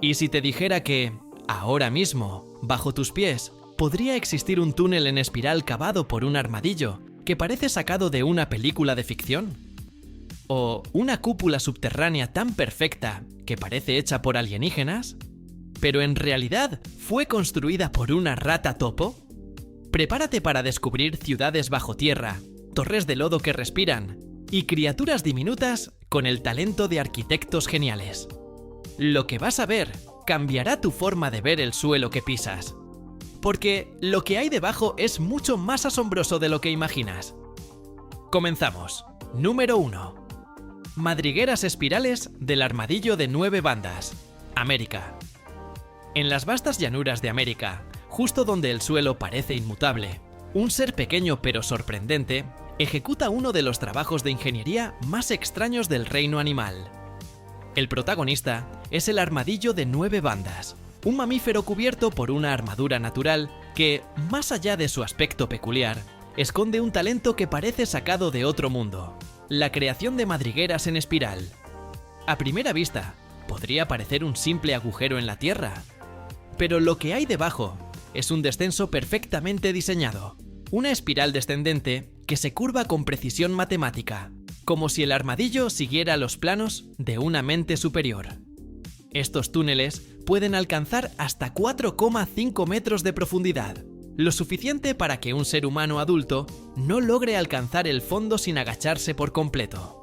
¿Y si te dijera que, ahora mismo, bajo tus pies, podría existir un túnel en espiral cavado por un armadillo que parece sacado de una película de ficción? ¿O una cúpula subterránea tan perfecta que parece hecha por alienígenas? ¿Pero en realidad fue construida por una rata topo? Prepárate para descubrir ciudades bajo tierra, torres de lodo que respiran y criaturas diminutas con el talento de arquitectos geniales. Lo que vas a ver cambiará tu forma de ver el suelo que pisas. Porque lo que hay debajo es mucho más asombroso de lo que imaginas. Comenzamos. Número 1. Madrigueras espirales del armadillo de 9 bandas, América. En las vastas llanuras de América, justo donde el suelo parece inmutable, un ser pequeño pero sorprendente ejecuta uno de los trabajos de ingeniería más extraños del reino animal. El protagonista es el armadillo de 9 bandas, un mamífero cubierto por una armadura natural que, más allá de su aspecto peculiar, esconde un talento que parece sacado de otro mundo: la creación de madrigueras en espiral. A primera vista, podría parecer un simple agujero en la tierra, pero lo que hay debajo es un descenso perfectamente diseñado, una espiral descendente que se curva con precisión matemática, como si el armadillo siguiera los planos de una mente superior. Estos túneles pueden alcanzar hasta 4,5 metros de profundidad, lo suficiente para que un ser humano adulto no logre alcanzar el fondo sin agacharse por completo.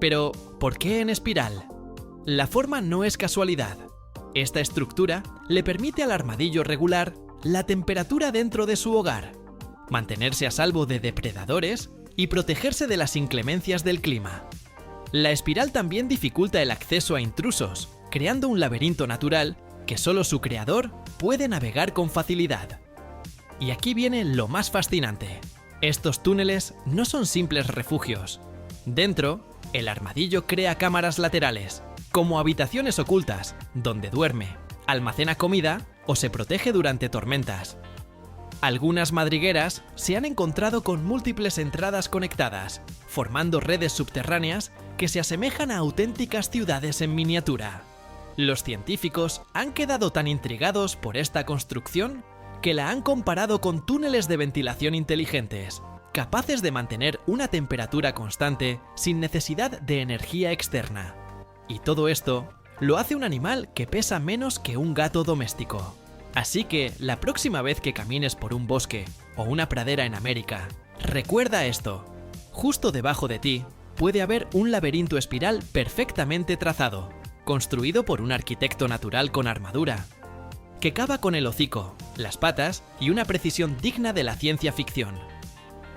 Pero, ¿por qué en espiral? La forma no es casualidad. Esta estructura le permite al armadillo regular la temperatura dentro de su hogar, mantenerse a salvo de depredadores y protegerse de las inclemencias del clima. La espiral también dificulta el acceso a intrusos, creando un laberinto natural que solo su creador puede navegar con facilidad. Y aquí viene lo más fascinante. Estos túneles no son simples refugios. Dentro, el armadillo crea cámaras laterales, como habitaciones ocultas, donde duerme, almacena comida o se protege durante tormentas. Algunas madrigueras se han encontrado con múltiples entradas conectadas, formando redes subterráneas que se asemejan a auténticas ciudades en miniatura. Los científicos han quedado tan intrigados por esta construcción que la han comparado con túneles de ventilación inteligentes, capaces de mantener una temperatura constante sin necesidad de energía externa. Y todo esto lo hace un animal que pesa menos que un gato doméstico. Así que la próxima vez que camines por un bosque o una pradera en América, recuerda esto: justo debajo de ti puede haber un laberinto espiral perfectamente trazado, construido por un arquitecto natural con armadura, que cava con el hocico, las patas y una precisión digna de la ciencia ficción.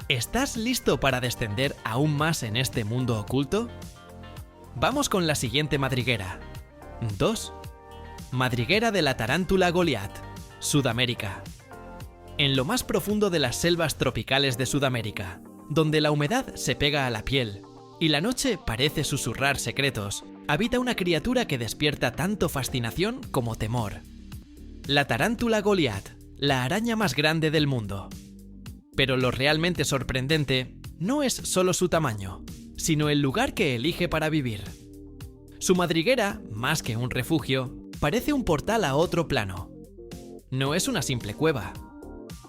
¿Estás listo para descender aún más en este mundo oculto? Vamos con la siguiente madriguera. 2. Madriguera de la tarántula Goliat, Sudamérica. En lo más profundo de las selvas tropicales de Sudamérica, donde la humedad se pega a la piel y la noche parece susurrar secretos, habita una criatura que despierta tanto fascinación como temor. La tarántula Goliat, la araña más grande del mundo. Pero lo realmente sorprendente no es solo su tamaño, sino el lugar que elige para vivir. Su madriguera, más que un refugio, parece un portal a otro plano. No es una simple cueva.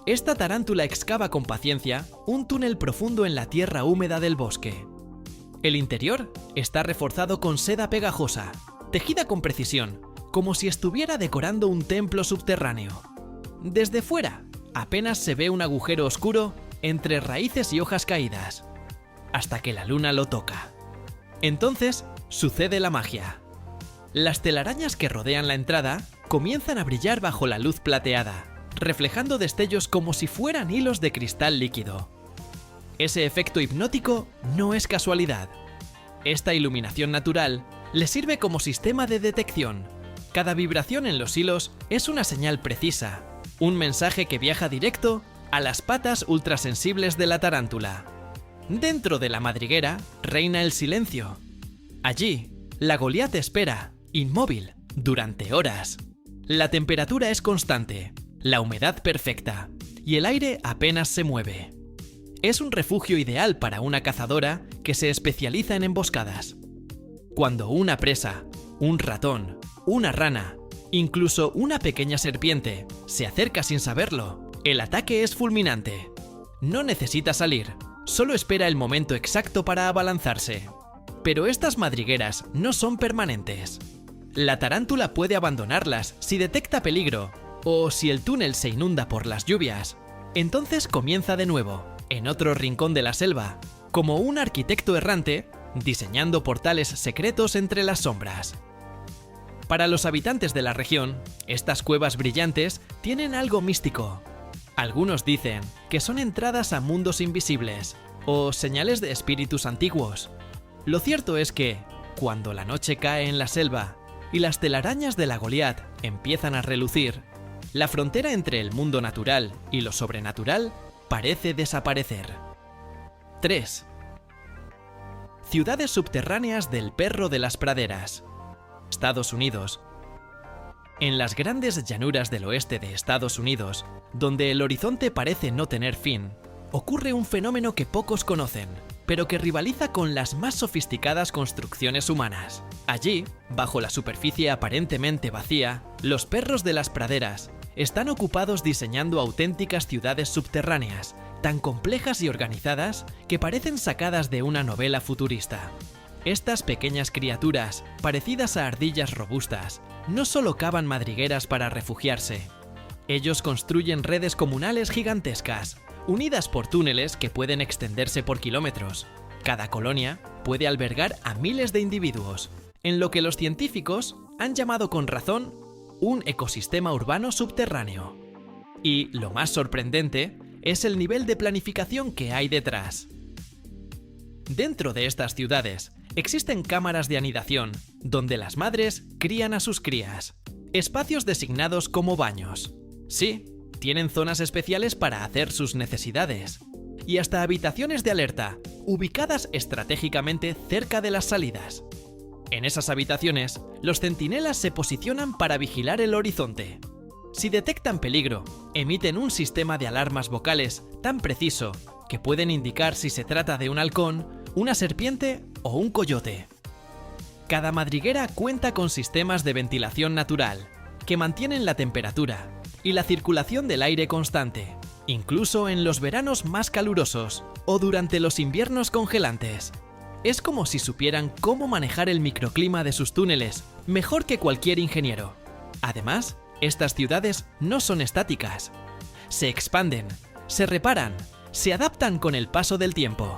Esta tarántula excava con paciencia un túnel profundo en la tierra húmeda del bosque. El interior está reforzado con seda pegajosa, tejida con precisión, como si estuviera decorando un templo subterráneo. Desde fuera, apenas se ve un agujero oscuro entre raíces y hojas caídas, hasta que la luna lo toca. Entonces, sucede la magia. Las telarañas que rodean la entrada comienzan a brillar bajo la luz plateada, reflejando destellos como si fueran hilos de cristal líquido. Ese efecto hipnótico no es casualidad. Esta iluminación natural le sirve como sistema de detección. Cada vibración en los hilos es una señal precisa, un mensaje que viaja directo a las patas ultrasensibles de la tarántula. Dentro de la madriguera reina el silencio. Allí, la Goliat espera, inmóvil, durante horas. La temperatura es constante, la humedad perfecta, y el aire apenas se mueve. Es un refugio ideal para una cazadora que se especializa en emboscadas. Cuando una presa, un ratón, una rana, Incluso una pequeña serpiente se acerca sin saberlo. El ataque es fulminante. No necesita salir, solo espera el momento exacto para abalanzarse. Pero estas madrigueras no son permanentes. La tarántula puede abandonarlas si detecta peligro o si el túnel se inunda por las lluvias. Entonces comienza de nuevo, en otro rincón de la selva, como un arquitecto errante, diseñando portales secretos entre las sombras. Para los habitantes de la región, estas cuevas brillantes tienen algo místico. Algunos dicen que son entradas a mundos invisibles o señales de espíritus antiguos. Lo cierto es que, cuando la noche cae en la selva y las telarañas de la Goliat empiezan a relucir, la frontera entre el mundo natural y lo sobrenatural parece desaparecer. 3. Ciudades subterráneas del perro de las praderas. Estados Unidos. En las grandes llanuras del oeste de Estados Unidos, donde el horizonte parece no tener fin, ocurre un fenómeno que pocos conocen, pero que rivaliza con las más sofisticadas construcciones humanas. Allí, bajo la superficie aparentemente vacía, los perros de las praderas están ocupados diseñando auténticas ciudades subterráneas, tan complejas y organizadas que parecen sacadas de una novela futurista. Estas pequeñas criaturas, parecidas a ardillas robustas, no solo cavan madrigueras para refugiarse. Ellos construyen redes comunales gigantescas, unidas por túneles que pueden extenderse por kilómetros. Cada colonia puede albergar a miles de individuos, en lo que los científicos han llamado con razón un ecosistema urbano subterráneo. Y lo más sorprendente es el nivel de planificación que hay detrás. Dentro de estas ciudades existen cámaras de anidación, donde las madres crían a sus crías. Espacios designados como baños. Sí, tienen zonas especiales para hacer sus necesidades. Y hasta habitaciones de alerta, ubicadas estratégicamente cerca de las salidas. En esas habitaciones, los centinelas se posicionan para vigilar el horizonte. Si detectan peligro, emiten un sistema de alarmas vocales tan preciso que pueden indicar si se trata de un halcón, una serpiente o un coyote. Cada madriguera cuenta con sistemas de ventilación natural, que mantienen la temperatura y la circulación del aire constante, incluso en los veranos más calurosos o durante los inviernos congelantes. Es como si supieran cómo manejar el microclima de sus túneles mejor que cualquier ingeniero. Además, estas ciudades no son estáticas. Se expanden, se reparan, se adaptan con el paso del tiempo.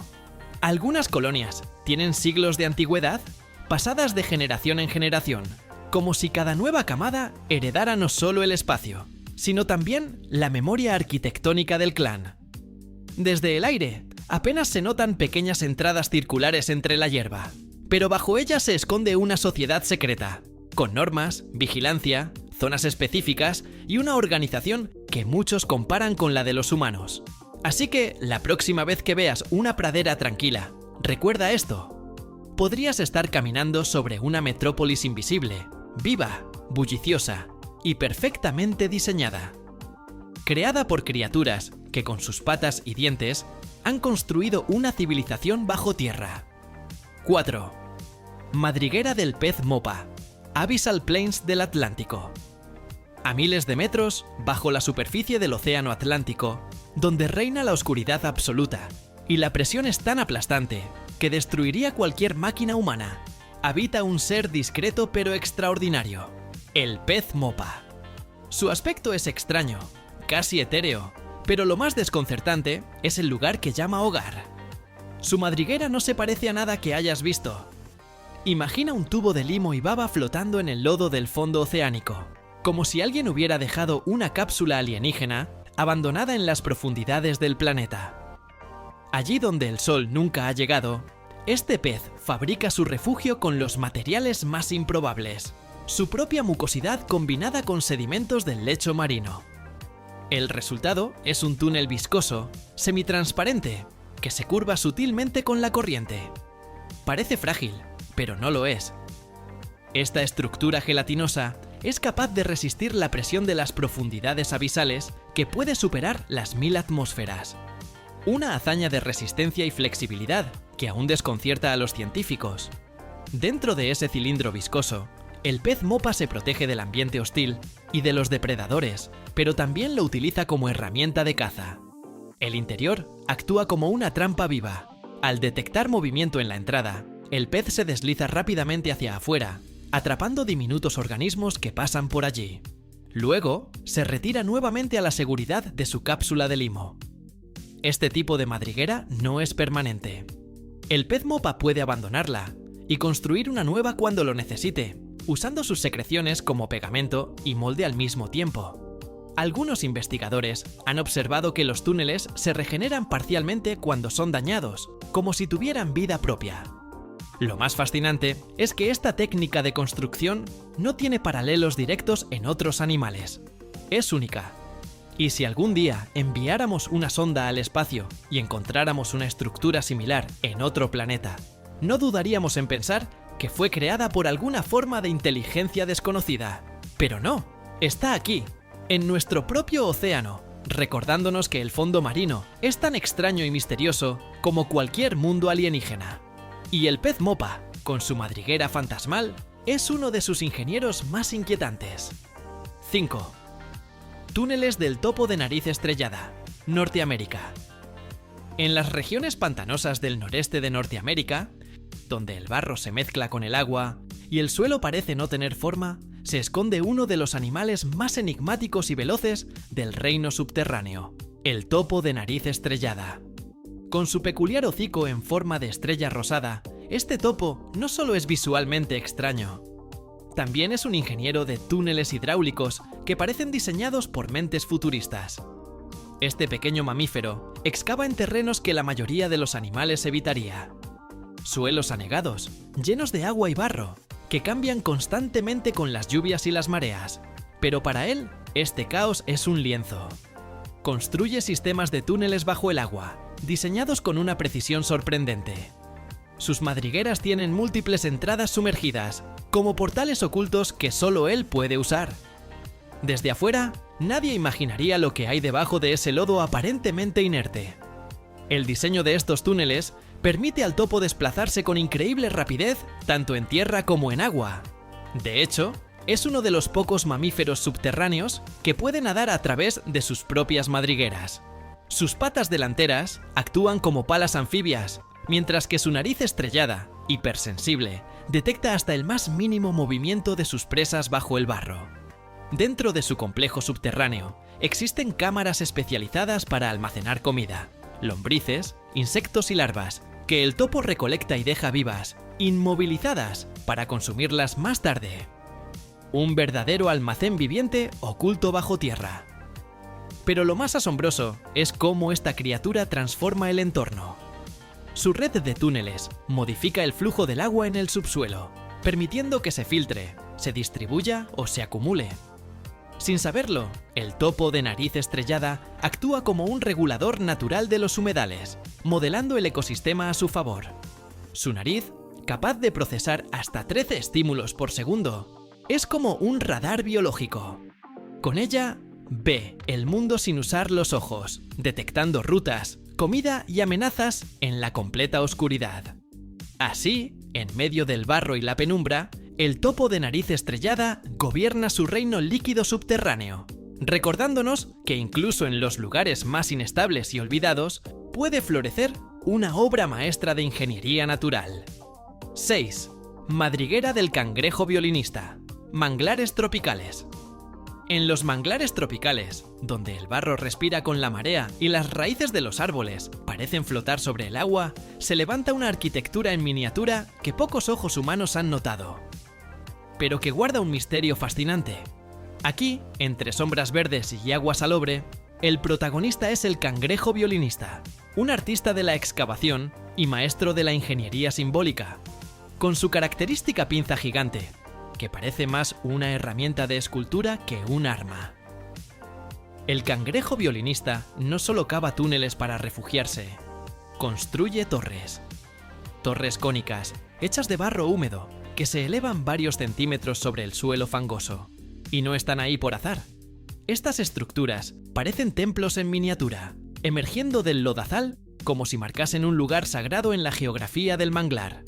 Algunas colonias tienen siglos de antigüedad, pasadas de generación en generación, como si cada nueva camada heredara no solo el espacio, sino también la memoria arquitectónica del clan. Desde el aire, apenas se notan pequeñas entradas circulares entre la hierba, pero bajo ellas se esconde una sociedad secreta, con normas, vigilancia, zonas específicas y una organización que muchos comparan con la de los humanos. Así que, la próxima vez que veas una pradera tranquila, recuerda esto. Podrías estar caminando sobre una metrópolis invisible, viva, bulliciosa y perfectamente diseñada. Creada por criaturas que con sus patas y dientes han construido una civilización bajo tierra. 4. Madriguera del pez mopa, Abyssal Plains del Atlántico. A miles de metros, bajo la superficie del océano Atlántico, donde reina la oscuridad absoluta, y la presión es tan aplastante que destruiría cualquier máquina humana, habita un ser discreto pero extraordinario, el pez mopa. Su aspecto es extraño, casi etéreo, pero lo más desconcertante es el lugar que llama hogar. Su madriguera no se parece a nada que hayas visto. Imagina un tubo de limo y baba flotando en el lodo del fondo oceánico, como si alguien hubiera dejado una cápsula alienígena abandonada en las profundidades del planeta. Allí donde el sol nunca ha llegado, este pez fabrica su refugio con los materiales más improbables, su propia mucosidad combinada con sedimentos del lecho marino. El resultado es un túnel viscoso, semitransparente, que se curva sutilmente con la corriente. Parece frágil, pero no lo es. Esta estructura gelatinosa es capaz de resistir la presión de las profundidades abisales que puede superar las 1000 atmósferas. Una hazaña de resistencia y flexibilidad que aún desconcierta a los científicos. Dentro de ese cilindro viscoso El pez mopa se protege del ambiente hostil y de los depredadores, pero también lo utiliza como herramienta de caza. El interior actúa como una trampa viva. Al detectar movimiento en la entrada, el pez se desliza rápidamente hacia afuera, atrapando diminutos organismos que pasan por allí. Luego, se retira nuevamente a la seguridad de su cápsula de limo. Este tipo de madriguera no es permanente. El pez mopa puede abandonarla y construir una nueva cuando lo necesite, usando sus secreciones como pegamento y molde al mismo tiempo. Algunos investigadores han observado que los túneles se regeneran parcialmente cuando son dañados, como si tuvieran vida propia. Lo más fascinante es que esta técnica de construcción no tiene paralelos directos en otros animales. Es única. Y si algún día enviáramos una sonda al espacio y encontráramos una estructura similar en otro planeta, no dudaríamos en pensar que fue creada por alguna forma de inteligencia desconocida. Pero no, está aquí, en nuestro propio océano, recordándonos que el fondo marino es tan extraño y misterioso como cualquier mundo alienígena. Y el pez mopa, con su madriguera fantasmal, es uno de sus ingenieros más inquietantes. 5. Túneles del topo de nariz estrellada, Norteamérica. En las regiones pantanosas del noreste de Norteamérica, donde el barro se mezcla con el agua y el suelo parece no tener forma, se esconde uno de los animales más enigmáticos y veloces del reino subterráneo, el topo de nariz estrellada. Con su peculiar hocico en forma de estrella rosada, este topo no solo es visualmente extraño, también es un ingeniero de túneles hidráulicos que parecen diseñados por mentes futuristas. Este pequeño mamífero excava en terrenos que la mayoría de los animales evitaría. Suelos anegados, llenos de agua y barro, que cambian constantemente con las lluvias y las mareas. Pero para él, este caos es un lienzo. Construye sistemas de túneles bajo el agua, diseñados con una precisión sorprendente. Sus madrigueras tienen múltiples entradas sumergidas, como portales ocultos que solo él puede usar. Desde afuera, nadie imaginaría lo que hay debajo de ese lodo aparentemente inerte. El diseño de estos túneles permite al topo desplazarse con increíble rapidez tanto en tierra como en agua. De hecho, es uno de los pocos mamíferos subterráneos que puede nadar a través de sus propias madrigueras. Sus patas delanteras actúan como palas anfibias, mientras que su nariz estrellada, hipersensible, detecta hasta el más mínimo movimiento de sus presas bajo el barro. Dentro de su complejo subterráneo, existen cámaras especializadas para almacenar comida, lombrices, insectos y larvas, que el topo recolecta y deja vivas, inmovilizadas, para consumirlas más tarde. Un verdadero almacén viviente oculto bajo tierra. Pero lo más asombroso es cómo esta criatura transforma el entorno. Su red de túneles modifica el flujo del agua en el subsuelo, permitiendo que se filtre, se distribuya o se acumule. Sin saberlo, el topo de nariz estrellada actúa como un regulador natural de los humedales, modelando el ecosistema a su favor. Su nariz, capaz de procesar hasta 13 estímulos por segundo, es como un radar biológico. Con ella, ve el mundo sin usar los ojos, detectando rutas, comida y amenazas en la completa oscuridad. Así, en medio del barro y la penumbra, el topo de nariz estrellada gobierna su reino líquido subterráneo, recordándonos que incluso en los lugares más inestables y olvidados puede florecer una obra maestra de ingeniería natural. 6. Madriguera del cangrejo violinista, manglares tropicales. En los manglares tropicales, donde el barro respira con la marea y las raíces de los árboles parecen flotar sobre el agua, se levanta una arquitectura en miniatura que pocos ojos humanos han notado, pero que guarda un misterio fascinante. Aquí, entre sombras verdes y agua salobre, el protagonista es el cangrejo violinista, un artista de la excavación y maestro de la ingeniería simbólica. Con su característica pinza gigante, que parece más una herramienta de escultura que un arma. El cangrejo violinista no solo cava túneles para refugiarse, construye torres. Torres cónicas, hechas de barro húmedo, que se elevan varios centímetros sobre el suelo fangoso. Y no están ahí por azar. Estas estructuras parecen templos en miniatura, emergiendo del lodazal como si marcasen un lugar sagrado en la geografía del manglar.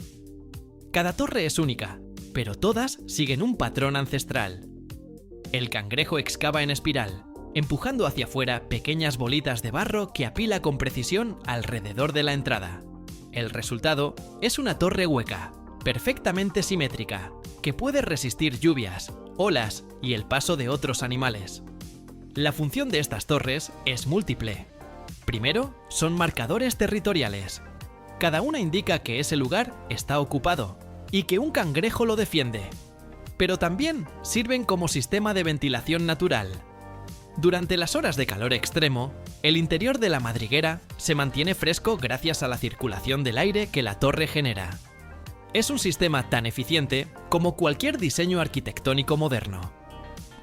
Cada torre es única, pero todas siguen un patrón ancestral. El cangrejo excava en espiral, empujando hacia afuera pequeñas bolitas de barro que apila con precisión alrededor de la entrada. El resultado es una torre hueca, perfectamente simétrica, que puede resistir lluvias, olas y el paso de otros animales. La función de estas torres es múltiple. Primero, son marcadores territoriales. Cada una indica que ese lugar está ocupado y que un cangrejo lo defiende. Pero también sirven como sistema de ventilación natural. Durante las horas de calor extremo, el interior de la madriguera se mantiene fresco gracias a la circulación del aire que la torre genera. Es un sistema tan eficiente como cualquier diseño arquitectónico moderno.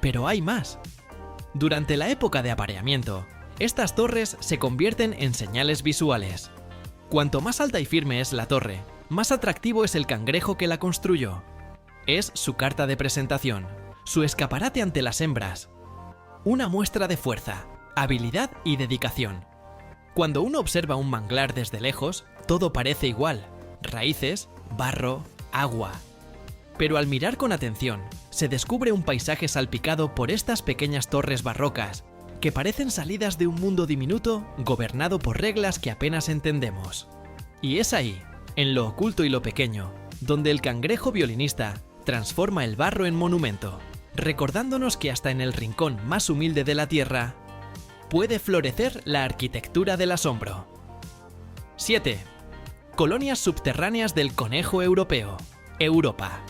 Pero hay más. Durante la época de apareamiento, estas torres se convierten en señales visuales. Cuanto más alta y firme es la torre, más atractivo es el cangrejo que la construyó. Es su carta de presentación, su escaparate ante las hembras. Una muestra de fuerza, habilidad y dedicación. Cuando uno observa un manglar desde lejos, todo parece igual: raíces, barro, agua. Pero al mirar con atención, se descubre un paisaje salpicado por estas pequeñas torres barrocas, que parecen salidas de un mundo diminuto gobernado por reglas que apenas entendemos. Y es ahí, en lo oculto y lo pequeño, donde el cangrejo violinista transforma el barro en monumento, recordándonos que hasta en el rincón más humilde de la tierra puede florecer la arquitectura del asombro. 7. Colonias subterráneas del conejo europeo, Europa.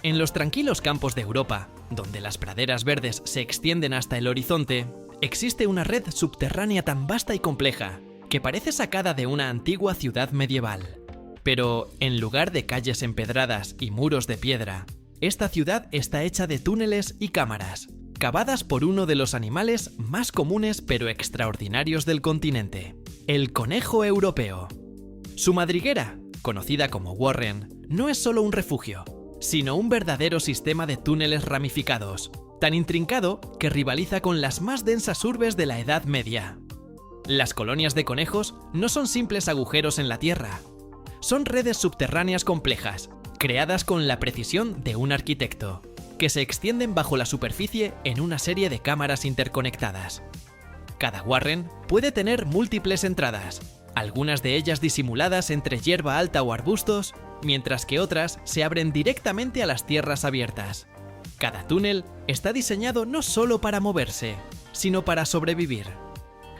En los tranquilos campos de Europa, donde las praderas verdes se extienden hasta el horizonte, existe una red subterránea tan vasta y compleja que parece sacada de una antigua ciudad medieval. Pero, en lugar de calles empedradas y muros de piedra, esta ciudad está hecha de túneles y cámaras, cavadas por uno de los animales más comunes pero extraordinarios del continente, el conejo europeo. Su madriguera, conocida como Warren, no es solo un refugio, sino un verdadero sistema de túneles ramificados, tan intrincado que rivaliza con las más densas urbes de la Edad Media. Las colonias de conejos no son simples agujeros en la tierra. Son redes subterráneas complejas, creadas con la precisión de un arquitecto, que se extienden bajo la superficie en una serie de cámaras interconectadas. Cada Warren puede tener múltiples entradas, algunas de ellas disimuladas entre hierba alta o arbustos, mientras que otras se abren directamente a las tierras abiertas. Cada túnel está diseñado no solo para moverse, sino para sobrevivir.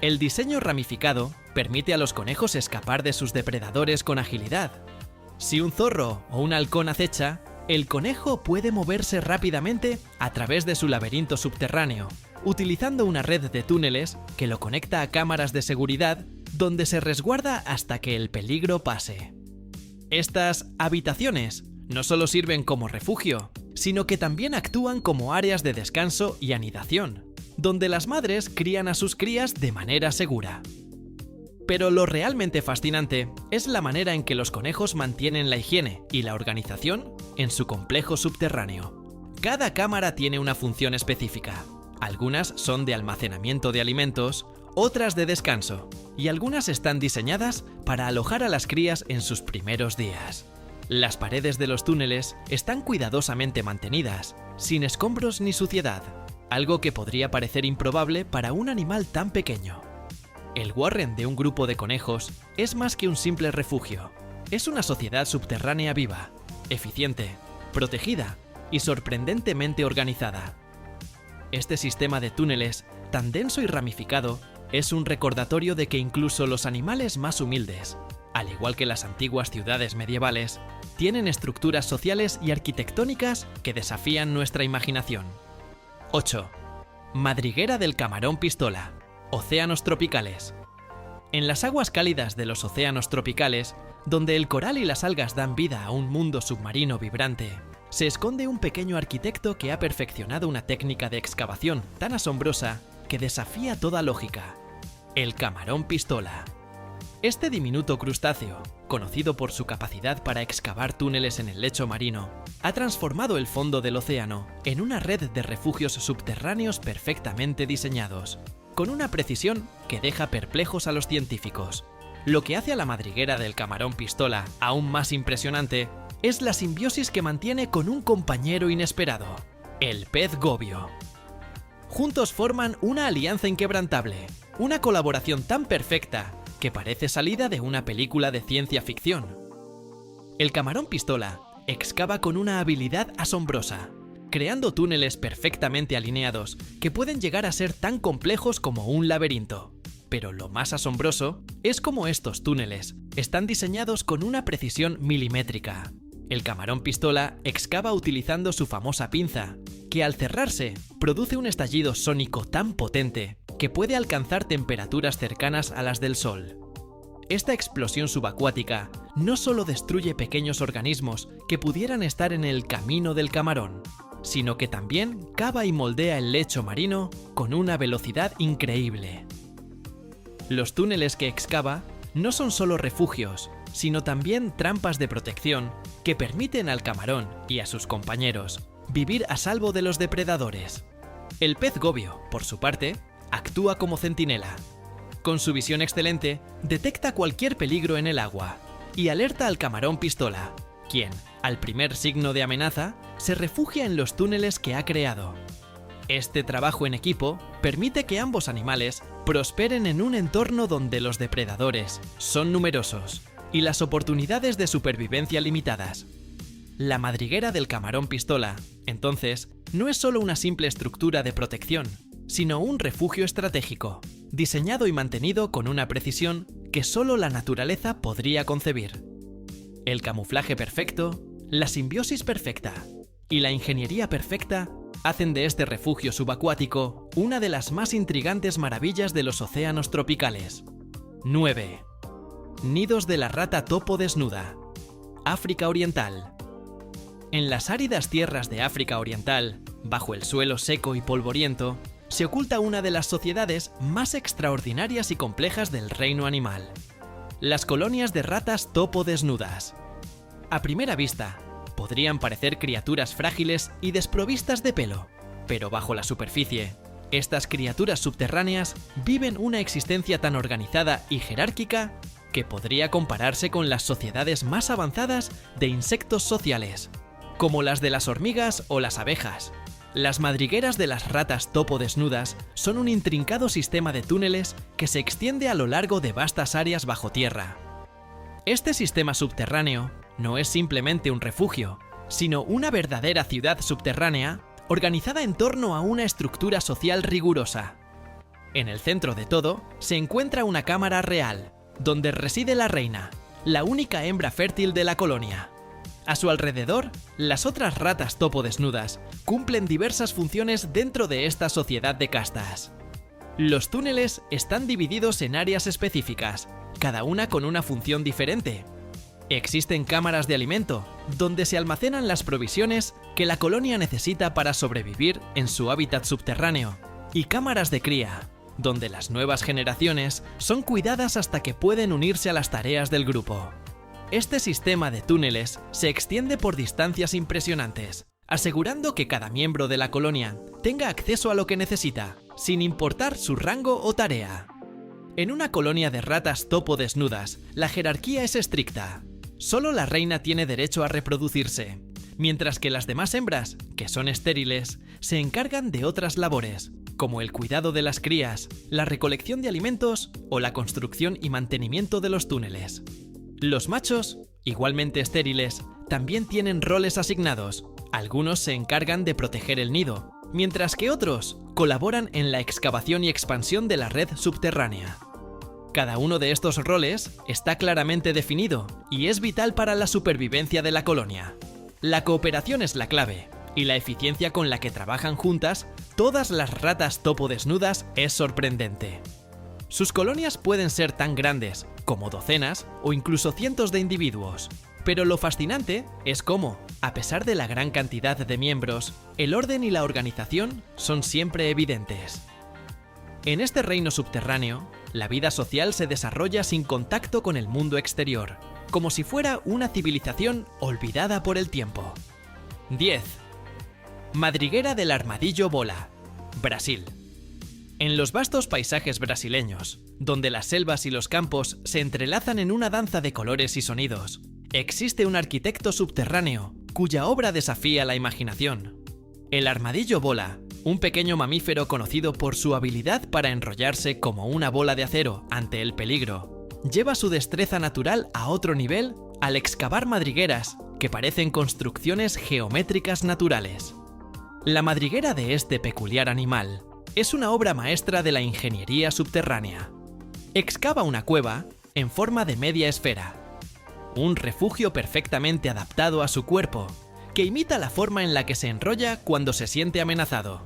El diseño ramificado permite a los conejos escapar de sus depredadores con agilidad. Si un zorro o un halcón acecha, el conejo puede moverse rápidamente a través de su laberinto subterráneo, utilizando una red de túneles que lo conecta a cámaras de seguridad donde se resguarda hasta que el peligro pase. Estas habitaciones no solo sirven como refugio, sino que también actúan como áreas de descanso y anidación, donde las madres crían a sus crías de manera segura. Pero lo realmente fascinante es la manera en que los conejos mantienen la higiene y la organización en su complejo subterráneo. Cada cámara tiene una función específica. Algunas son de almacenamiento de alimentos, otras de descanso, y algunas están diseñadas para alojar a las crías en sus primeros días. Las paredes de los túneles están cuidadosamente mantenidas, sin escombros ni suciedad, algo que podría parecer improbable para un animal tan pequeño. El Warren de un grupo de conejos es más que un simple refugio. Es una sociedad subterránea viva, eficiente, protegida y sorprendentemente organizada. Este sistema de túneles, tan denso y ramificado, es un recordatorio de que incluso los animales más humildes, al igual que las antiguas ciudades medievales, tienen estructuras sociales y arquitectónicas que desafían nuestra imaginación. 8. Madriguera del camarón pistola, océanos tropicales. En las aguas cálidas de los océanos tropicales, donde el coral y las algas dan vida a un mundo submarino vibrante, se esconde un pequeño arquitecto que ha perfeccionado una técnica de excavación tan asombrosa que desafía toda lógica: el camarón pistola. Este diminuto crustáceo, conocido por su capacidad para excavar túneles en el lecho marino, ha transformado el fondo del océano en una red de refugios subterráneos perfectamente diseñados, con una precisión que deja perplejos a los científicos. Lo que hace a la madriguera del camarón pistola aún más impresionante es la simbiosis que mantiene con un compañero inesperado, el pez gobio. Juntos forman una alianza inquebrantable, una colaboración tan perfecta que parece salida de una película de ciencia ficción. El camarón pistola excava con una habilidad asombrosa, creando túneles perfectamente alineados que pueden llegar a ser tan complejos como un laberinto. Pero lo más asombroso es cómo estos túneles están diseñados con una precisión milimétrica. El camarón pistola excava utilizando su famosa pinza, que al cerrarse produce un estallido sónico tan potente que puede alcanzar temperaturas cercanas a las del Sol. Esta explosión subacuática no solo destruye pequeños organismos que pudieran estar en el camino del camarón, sino que también cava y moldea el lecho marino con una velocidad increíble. Los túneles que excava no son solo refugios, sino también trampas de protección que permiten al camarón y a sus compañeros vivir a salvo de los depredadores. El pez gobio, por su parte, actúa como centinela. Con su visión excelente, detecta cualquier peligro en el agua y alerta al camarón pistola, quien, al primer signo de amenaza, se refugia en los túneles que ha creado. Este trabajo en equipo permite que ambos animales prosperen en un entorno donde los depredadores son numerosos y las oportunidades de supervivencia limitadas. La madriguera del camarón pistola, entonces, no es solo una simple estructura de protección, sino un refugio estratégico, diseñado y mantenido con una precisión que solo la naturaleza podría concebir. El camuflaje perfecto, la simbiosis perfecta y la ingeniería perfecta hacen de este refugio subacuático una de las más intrigantes maravillas de los océanos tropicales. 9. Nidos de la rata topo desnuda. África Oriental. En las áridas tierras de África Oriental, bajo el suelo seco y polvoriento, se oculta una de las sociedades más extraordinarias y complejas del reino animal: las colonias de ratas topo desnudas. A primera vista, podrían parecer criaturas frágiles y desprovistas de pelo, pero bajo la superficie, estas criaturas subterráneas viven una existencia tan organizada y jerárquica que podría compararse con las sociedades más avanzadas de insectos sociales, como las de las hormigas o las abejas. Las madrigueras de las ratas topo desnudas son un intrincado sistema de túneles que se extiende a lo largo de vastas áreas bajo tierra. Este sistema subterráneo no es simplemente un refugio, sino una verdadera ciudad subterránea organizada en torno a una estructura social rigurosa. En el centro de todo se encuentra una cámara real, donde reside la reina, la única hembra fértil de la colonia. A su alrededor, las otras ratas topo desnudas cumplen diversas funciones dentro de esta sociedad de castas. Los túneles están divididos en áreas específicas, cada una con una función diferente. Existen cámaras de alimento, donde se almacenan las provisiones que la colonia necesita para sobrevivir en su hábitat subterráneo, y cámaras de cría, donde las nuevas generaciones son cuidadas hasta que pueden unirse a las tareas del grupo. Este sistema de túneles se extiende por distancias impresionantes, asegurando que cada miembro de la colonia tenga acceso a lo que necesita, sin importar su rango o tarea. En una colonia de ratas topo desnudas, la jerarquía es estricta. Solo la reina tiene derecho a reproducirse, mientras que las demás hembras, que son estériles, se encargan de otras labores, como el cuidado de las crías, la recolección de alimentos o la construcción y mantenimiento de los túneles. Los machos, igualmente estériles, también tienen roles asignados. Algunos se encargan de proteger el nido, mientras que otros colaboran en la excavación y expansión de la red subterránea. Cada uno de estos roles está claramente definido y es vital para la supervivencia de la colonia. La cooperación es la clave, y la eficiencia con la que trabajan juntas todas las ratas topo desnudas es sorprendente. Sus colonias pueden ser tan grandes como docenas o incluso cientos de individuos, pero lo fascinante es cómo, a pesar de la gran cantidad de miembros, el orden y la organización son siempre evidentes. En este reino subterráneo, la vida social se desarrolla sin contacto con el mundo exterior, como si fuera una civilización olvidada por el tiempo. 10. Madriguera del armadillo bola, Brasil. En los vastos paisajes brasileños, donde las selvas y los campos se entrelazan en una danza de colores y sonidos, Existe un arquitecto subterráneo cuya obra desafía la imaginación. El armadillo bola, un pequeño mamífero conocido por su habilidad para enrollarse como una bola de acero ante el peligro, lleva su destreza natural a otro nivel al excavar madrigueras que parecen construcciones geométricas naturales. La madriguera de este peculiar animal es una obra maestra de la ingeniería subterránea. Excava una cueva en forma de media esfera, un refugio perfectamente adaptado a su cuerpo, que imita la forma en la que se enrolla cuando se siente amenazado.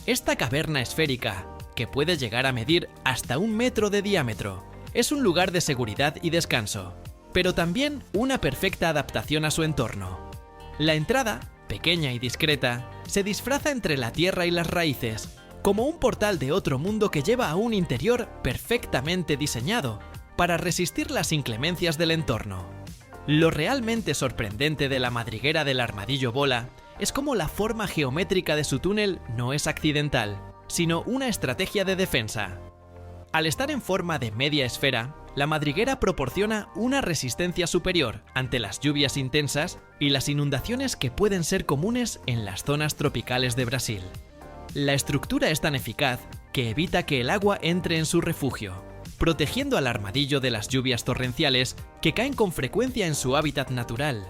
Esta caverna esférica, que puede llegar a medir hasta 1 metro de diámetro, es un lugar de seguridad y descanso, pero también una perfecta adaptación a su entorno. La entrada, pequeña y discreta, se disfraza entre la tierra y las raíces, como un portal de otro mundo que lleva a un interior perfectamente diseñado para resistir las inclemencias del entorno. Lo realmente sorprendente de la madriguera del armadillo bola es cómo la forma geométrica de su túnel no es accidental, sino una estrategia de defensa. Al estar en forma de media esfera, la madriguera proporciona una resistencia superior ante las lluvias intensas y las inundaciones que pueden ser comunes en las zonas tropicales de Brasil. La estructura es tan eficaz que evita que el agua entre en su refugio, protegiendo al armadillo de las lluvias torrenciales que caen con frecuencia en su hábitat natural.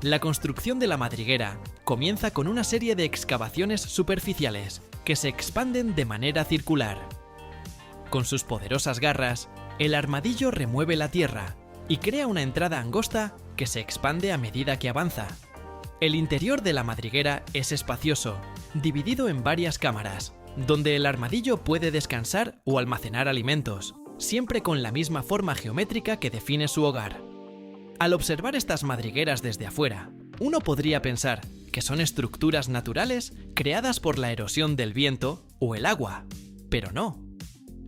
La construcción de la madriguera comienza con una serie de excavaciones superficiales que se expanden de manera circular. Con sus poderosas garras, el armadillo remueve la tierra y crea una entrada angosta que se expande a medida que avanza. El interior de la madriguera es espacioso, dividido en varias cámaras, donde el armadillo puede descansar o almacenar alimentos, siempre con la misma forma geométrica que define su hogar. Al observar estas madrigueras desde afuera, uno podría pensar que son estructuras naturales creadas por la erosión del viento o el agua, pero no.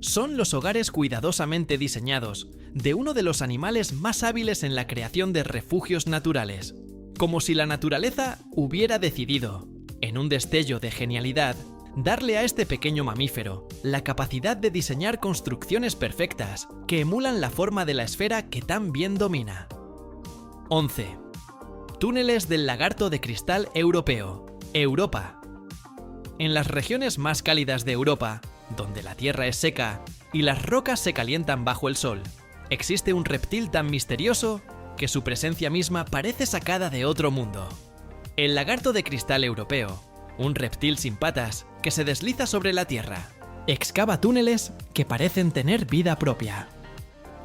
Son los hogares cuidadosamente diseñados de uno de los animales más hábiles en la creación de refugios naturales, como si la naturaleza hubiera decidido, en un destello de genialidad, darle a este pequeño mamífero la capacidad de diseñar construcciones perfectas que emulan la forma de la esfera que tan bien domina. 11. Túneles del lagarto de cristal europeo, Europa. En las regiones más cálidas de Europa, donde la tierra es seca y las rocas se calientan bajo el sol, existe un reptil tan misterioso que su presencia misma parece sacada de otro mundo. El lagarto de cristal europeo, un reptil sin patas que se desliza sobre la tierra, excava túneles que parecen tener vida propia.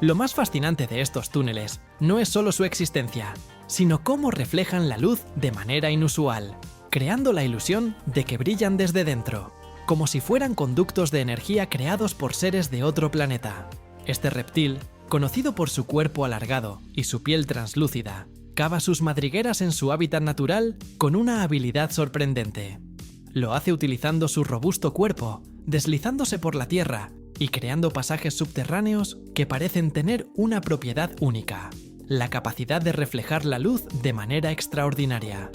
Lo más fascinante de estos túneles no es solo su existencia, sino cómo reflejan la luz de manera inusual, creando la ilusión de que brillan desde dentro, como si fueran conductos de energía creados por seres de otro planeta. Este reptil, conocido por su cuerpo alargado y su piel translúcida, cava sus madrigueras en su hábitat natural con una habilidad sorprendente. Lo hace utilizando su robusto cuerpo, deslizándose por la tierra y creando pasajes subterráneos que parecen tener una propiedad única: la capacidad de reflejar la luz de manera extraordinaria.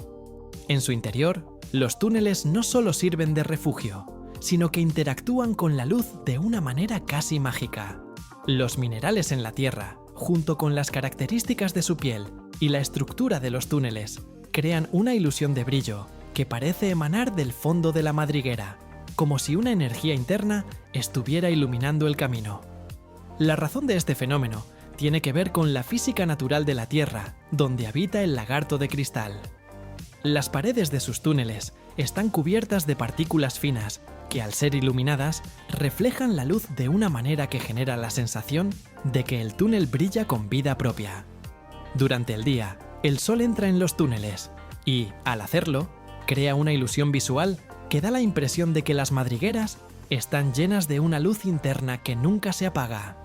En su interior, los túneles no solo sirven de refugio, sino que interactúan con la luz de una manera casi mágica. Los minerales en la tierra, junto con las características de su piel y la estructura de los túneles, crean una ilusión de brillo que parece emanar del fondo de la madriguera, como si una energía interna estuviera iluminando el camino. La razón de este fenómeno tiene que ver con la física natural de la Tierra, donde habita el lagarto de cristal. Las paredes de sus túneles están cubiertas de partículas finas que, al ser iluminadas, reflejan la luz de una manera que genera la sensación de que el túnel brilla con vida propia. Durante el día, el sol entra en los túneles y, al hacerlo, crea una ilusión visual que da la impresión de que las madrigueras están llenas de una luz interna que nunca se apaga.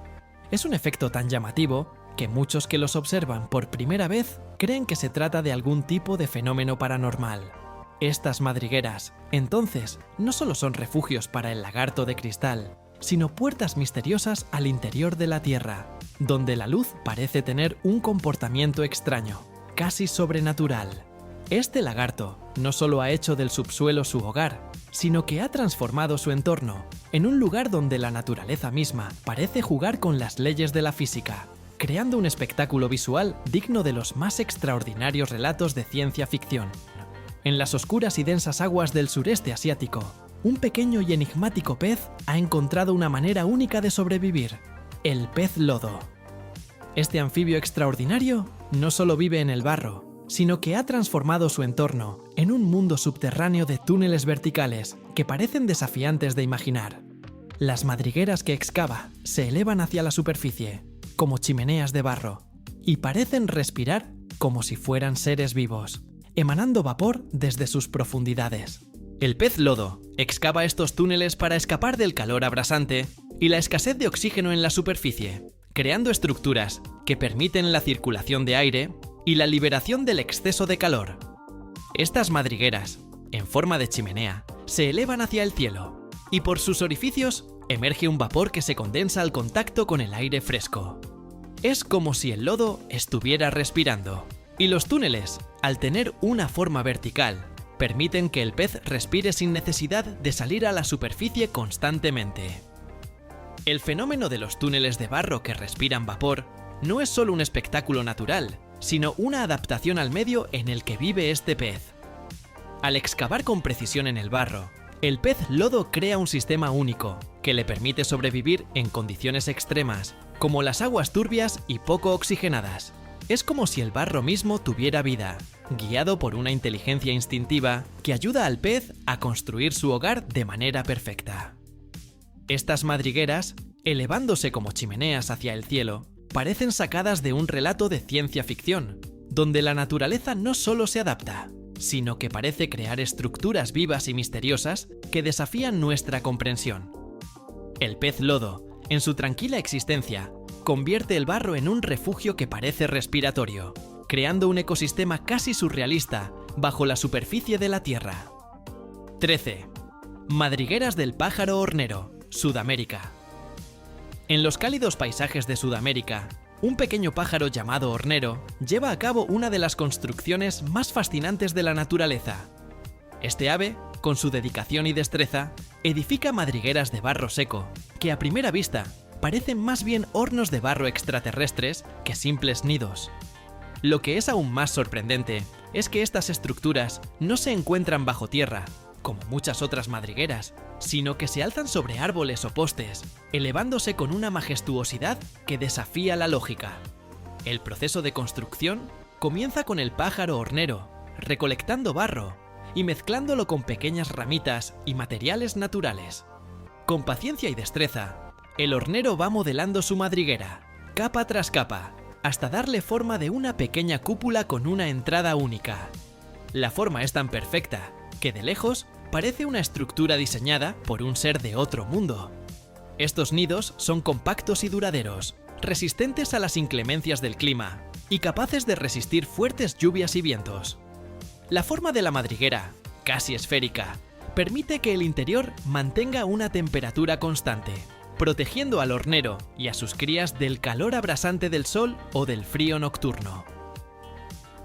Es un efecto tan llamativo que muchos que los observan por primera vez creen que se trata de algún tipo de fenómeno paranormal. Estas madrigueras, entonces, no solo son refugios para el lagarto de cristal, sino puertas misteriosas al interior de la Tierra, donde la luz parece tener un comportamiento extraño, casi sobrenatural. Este lagarto no solo ha hecho del subsuelo su hogar, sino que ha transformado su entorno en un lugar donde la naturaleza misma parece jugar con las leyes de la física, creando un espectáculo visual digno de los más extraordinarios relatos de ciencia ficción. En las oscuras y densas aguas del sureste asiático, un pequeño y enigmático pez ha encontrado una manera única de sobrevivir: el pez lodo. Este anfibio extraordinario no solo vive en el barro, sino que ha transformado su entorno en un mundo subterráneo de túneles verticales que parecen desafiantes de imaginar. Las madrigueras que excava se elevan hacia la superficie, como chimeneas de barro, y parecen respirar como si fueran seres vivos, emanando vapor desde sus profundidades. El pez lodo excava estos túneles para escapar del calor abrasante y la escasez de oxígeno en la superficie, creando estructuras que permiten la circulación de aire y la liberación del exceso de calor. Estas madrigueras, en forma de chimenea, se elevan hacia el cielo, y por sus orificios emerge un vapor que se condensa al contacto con el aire fresco. Es como si el lodo estuviera respirando, y los túneles, al tener una forma vertical, permiten que el pez respire sin necesidad de salir a la superficie constantemente. El fenómeno de los túneles de barro que respiran vapor no es solo un espectáculo natural, sino una adaptación al medio en el que vive este pez. Al excavar con precisión en el barro, el pez lodo crea un sistema único que le permite sobrevivir en condiciones extremas, como las aguas turbias y poco oxigenadas. Es como si el barro mismo tuviera vida, guiado por una inteligencia instintiva que ayuda al pez a construir su hogar de manera perfecta. Estas madrigueras, elevándose como chimeneas hacia el cielo, parecen sacadas de un relato de ciencia ficción, donde la naturaleza no solo se adapta, sino que parece crear estructuras vivas y misteriosas que desafían nuestra comprensión. El pez lodo, en su tranquila existencia, convierte el barro en un refugio que parece respiratorio, creando un ecosistema casi surrealista bajo la superficie de la Tierra. 13. Madrigueras del pájaro hornero, Sudamérica. En los cálidos paisajes de Sudamérica, un pequeño pájaro llamado hornero lleva a cabo una de las construcciones más fascinantes de la naturaleza. Este ave, con su dedicación y destreza, edifica madrigueras de barro seco, que a primera vista parecen más bien hornos de barro extraterrestres que simples nidos. Lo que es aún más sorprendente es que estas estructuras no se encuentran bajo tierra, como muchas otras madrigueras, sino que se alzan sobre árboles o postes, elevándose con una majestuosidad que desafía la lógica. El proceso de construcción comienza con el pájaro hornero, recolectando barro y mezclándolo con pequeñas ramitas y materiales naturales. Con paciencia y destreza, el hornero va modelando su madriguera, capa tras capa, hasta darle forma de una pequeña cúpula con una entrada única. La forma es tan perfecta que de lejos parece una estructura diseñada por un ser de otro mundo. Estos nidos son compactos y duraderos, resistentes a las inclemencias del clima y capaces de resistir fuertes lluvias y vientos. La forma de la madriguera, casi esférica, permite que el interior mantenga una temperatura constante, protegiendo al hornero y a sus crías del calor abrasante del sol o del frío nocturno.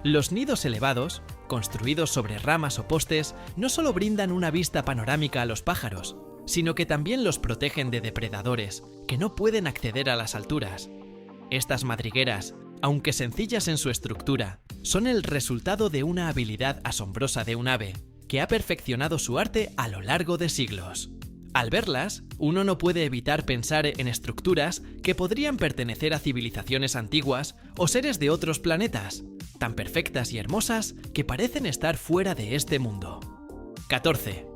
Los nidos elevados, construidos sobre ramas o postes, no solo brindan una vista panorámica a los pájaros, sino que también los protegen de depredadores que no pueden acceder a las alturas. Estas madrigueras, aunque sencillas en su estructura, son el resultado de una habilidad asombrosa de un ave que ha perfeccionado su arte a lo largo de siglos. Al verlas, uno no puede evitar pensar en estructuras que podrían pertenecer a civilizaciones antiguas o seres de otros planetas, tan perfectas y hermosas que parecen estar fuera de este mundo. 14.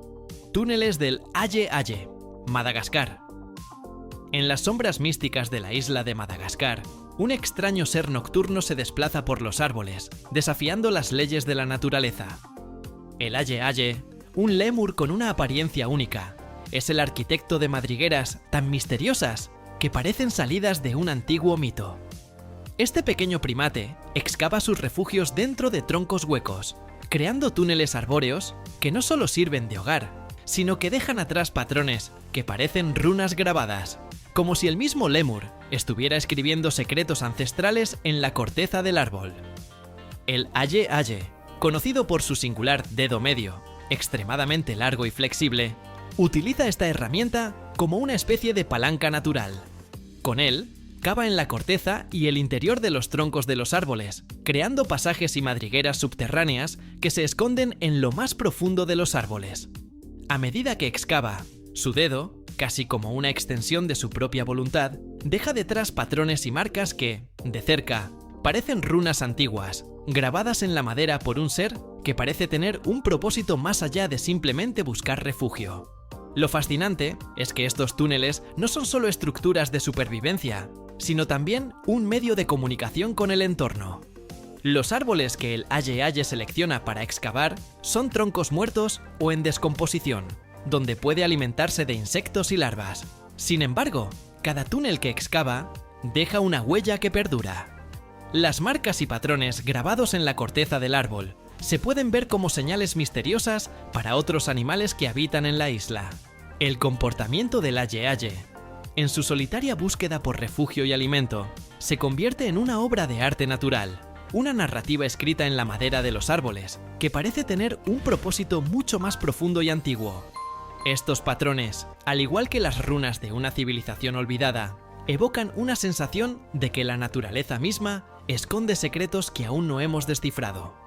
Túneles del Aye Aye, Madagascar. En las sombras místicas de la isla de Madagascar, un extraño ser nocturno se desplaza por los árboles, desafiando las leyes de la naturaleza. El Aye Aye, un lémur con una apariencia única, es el arquitecto de madrigueras tan misteriosas que parecen salidas de un antiguo mito. Este pequeño primate excava sus refugios dentro de troncos huecos, creando túneles arbóreos que no solo sirven de hogar, sino que dejan atrás patrones que parecen runas grabadas, como si el mismo lémur estuviera escribiendo secretos ancestrales en la corteza del árbol. El Aye Aye, conocido por su singular dedo medio, extremadamente largo y flexible, utiliza esta herramienta como una especie de palanca natural. Con él, excava en la corteza y el interior de los troncos de los árboles, creando pasajes y madrigueras subterráneas que se esconden en lo más profundo de los árboles. A medida que excava, su dedo, casi como una extensión de su propia voluntad, deja detrás patrones y marcas que, de cerca, parecen runas antiguas, grabadas en la madera por un ser que parece tener un propósito más allá de simplemente buscar refugio. Lo fascinante es que estos túneles no son solo estructuras de supervivencia, sino también un medio de comunicación con el entorno. Los árboles que el Aye-Aye selecciona para excavar son troncos muertos o en descomposición, donde puede alimentarse de insectos y larvas. Sin embargo, cada túnel que excava deja una huella que perdura. Las marcas y patrones grabados en la corteza del árbol se pueden ver como señales misteriosas para otros animales que habitan en la isla. El comportamiento del Aye-Aye, en su solitaria búsqueda por refugio y alimento, se convierte en una obra de arte natural, una narrativa escrita en la madera de los árboles, que parece tener un propósito mucho más profundo y antiguo. Estos patrones, al igual que las runas de una civilización olvidada, evocan una sensación de que la naturaleza misma esconde secretos que aún no hemos descifrado.